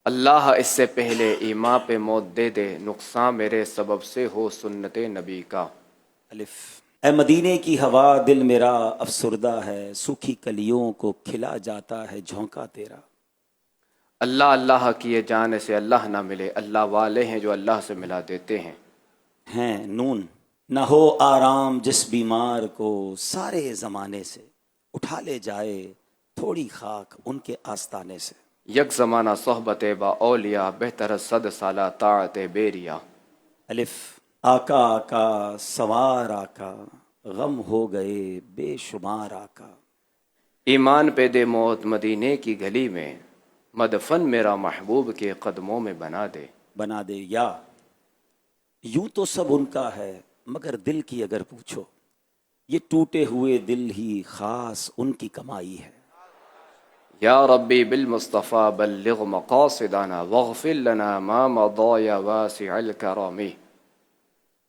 اللہ اس سے پہلے ایما پہ موت دے دے، نقصان میرے سبب سے ہو سنت نبی کا۔ الف۔ اے مدینے کی ہوا دل میرا افسردہ ہے، سوکھی کلیوں کو کھلا جاتا ہے جھونکا تیرا۔ اللہ اللہ کیے جانے سے اللہ نہ ملے، اللہ والے ہیں جو اللہ سے ملا دیتے ہیں۔ ہیں نون۔ نہ ہو آرام جس بیمار کو سارے زمانے سے، اٹھا لے جائے تھوڑی خاک ان کے آستانے سے۔ یک زمانہ صحبت با اولیاء، بہتر صد سالہ طاعت بیریا۔ الف۔ آقا آقا سوار آقا، غم ہو گئے بے شمار آقا۔ ایمان پہ دے موت مدینے کی گلی میں، مدفن میرا محبوب کے قدموں میں بنا دے۔ بنا دے یا یوں تو سب ان کا ہے، مگر دل کی اگر پوچھو، یہ ٹوٹے ہوئے دل ہی خاص ان کی کمائی ہے۔ یا ربی بالمصطفیٰ بلغ مقاصدنا واغفر لنا ما مضى یا واسع الکرم۔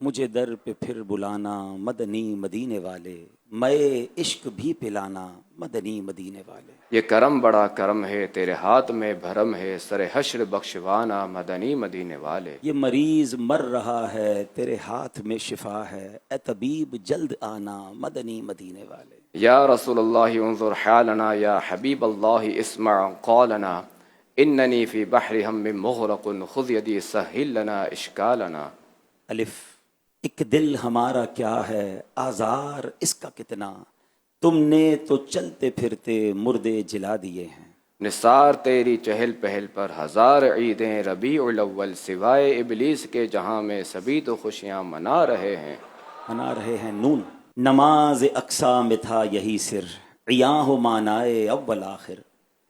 مجھے در پہ پھر بلانا مدنی مدینے والے، میں عشق بھی پلانا مدنی مدینے والے۔ یہ کرم بڑا کرم ہے، تیرے ہاتھ میں بھرم ہے، سر حشر بخشوانا مدنی مدینے والے۔ یہ مریض مر رہا ہے تیرے ہاتھ میں شفا ہے، اے طبیب جلد آنا مدنی مدینے والے۔ یا رسول اللہ انظر حالنا، یا حبیب اللہ اسمع قولنا، اننی فی بحر ہم مغرق خذ یدی سہل لنا اشکالنا۔ الف۔ ایک دل ہمارا کیا ہے آزار اس کا کتنا، تم نے تو چلتے پھرتے مردے جلا دیے ہیں۔ نثار تیری چہل پہل پر ہزار عیدیں، ربیع الاول سوائے ابلیس کے جہاں میں سبھی تو خوشیاں منا رہے ہیں۔ منا رہے ہیں نون۔ نماز اقصا میں تھا یہی سر، عیاں ہو مانائے اول آخر،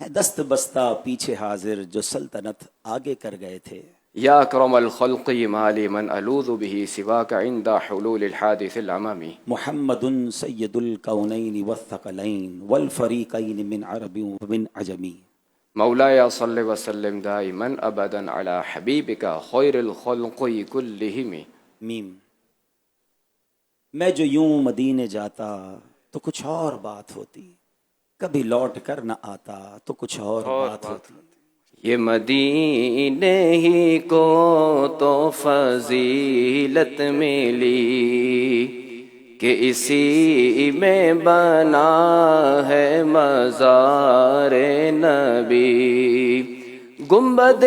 ہے دست بستہ پیچھے حاضر جو سلطنت آگے کر گئے تھے۔ یا اکرم الخلق مالی من الوذ به سواک عند حلول الحادث العممی۔ محمد سید الکونین والثقلین والفریقین من عرب ومن عجمی۔ مولاي صل وسلم دائما ابدا على حبیبک خیر الخلق كلهم۔ میم۔ میں جو یوں مدینے جاتا تو کچھ اور بات ہوتی، کبھی لوٹ کر نہ آتا تو کچھ اور بات ہوتی۔ یہ مدینے ہی کو تو فضیلت ملی کہ اسی میں بنا ہے مزار نبی۔ گنبد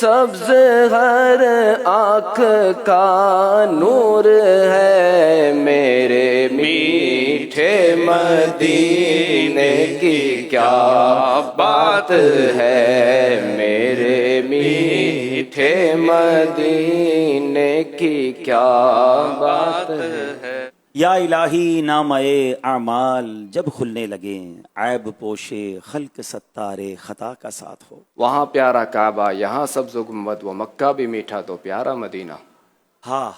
سبز ہر آنکھ کا نور ہے، میرے میٹھے مدینے کی کیا بات ہے، میرے میٹھے مدینے کی کیا بات ہے۔ یا الہی نامہ اعمال جب کھلنے لگیں، عیب پوشے خلق ستار خطا کا ساتھ ہو۔ وہاں پیارا کعبہ، یہاں سبز گنبد، وہ مکہ بھی میٹھا تو پیارا مدینہ۔ ہاں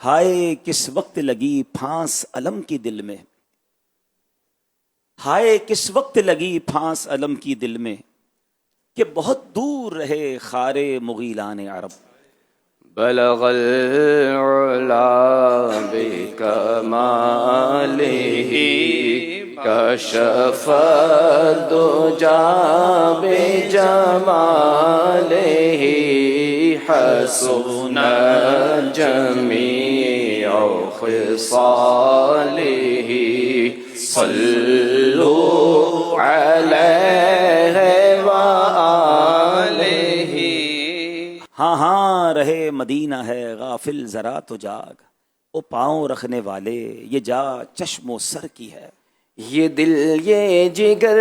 ہائے کس وقت لگی پھانس علم کی دل میں، ہائے کس وقت لگی پھانس علم کی دل میں، کہ بہت دور رہے خار مغیلان عرب۔ بلغ العلا بکمالہ، کشف الدجا بجمالہ، حسن جمیع خصالہ، صلو علیہ وآلہ۔ ہاں ہاں رہے مدینہ ہے غافل ذرا تو جاگ، او پاؤں رکھنے والے یہ جا چشم و سر کی ہے۔ یہ دل یہ جگر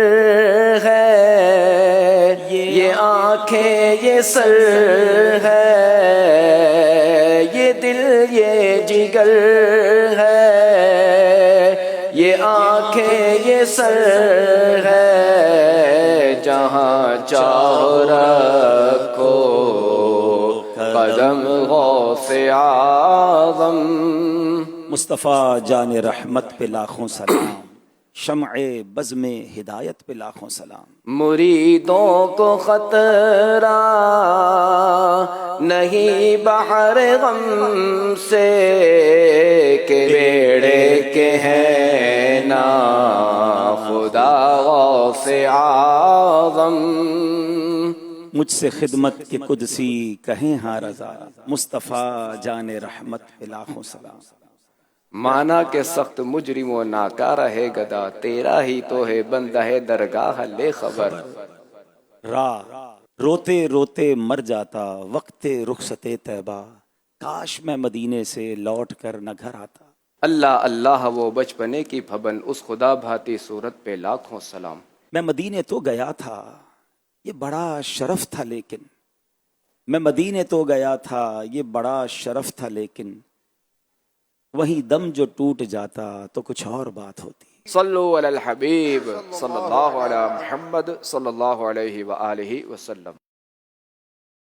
ہے، یہ آنکھیں یہ سر ہے، یہ دل یہ جگر ہے، یہ آنکھیں یہ سر ہے، جہاں چاہو رکھو قدم غوث اعظم۔ مصطفیٰ جان رحمت پہ لاکھوں سلام، شمع بزم ہدایت پہ لاکھوں سلام۔ مریدوں کو خطرہ نہیں بحر غم سے، کہ بیڑے کے ہیں نا خدا غوث اعظم۔ مجھ سے خدمت کے قدسی کہیں ہاں رضا، مصطفیٰ جان رحمت پہ لاکھوں سلام۔ مانا کہ سخت مجرم و ناکارہ ہے گدا، تیرا ہی تو ہے بندہ ہے درگاہ لے خبر۔ راہ روتے روتے مر جاتا وقت رخصت طیبہ، کاش میں مدینے سے لوٹ کر نہ گھر آتا۔ اللہ اللہ وہ بچپنے کی پھبن، اس خدا بھاتی صورت پہ لاکھوں سلام۔ میں مدینے تو گیا تھا یہ بڑا شرف تھا، لیکن میں مدینے تو گیا تھا یہ بڑا شرف تھا، لیکن وہیں دم جو ٹوٹ جاتا تو کچھ اور بات ہوتی۔ صلو علی الحبیب صلی اللہ علی محمد صلی اللہ علیہ وآلہ وسلم۔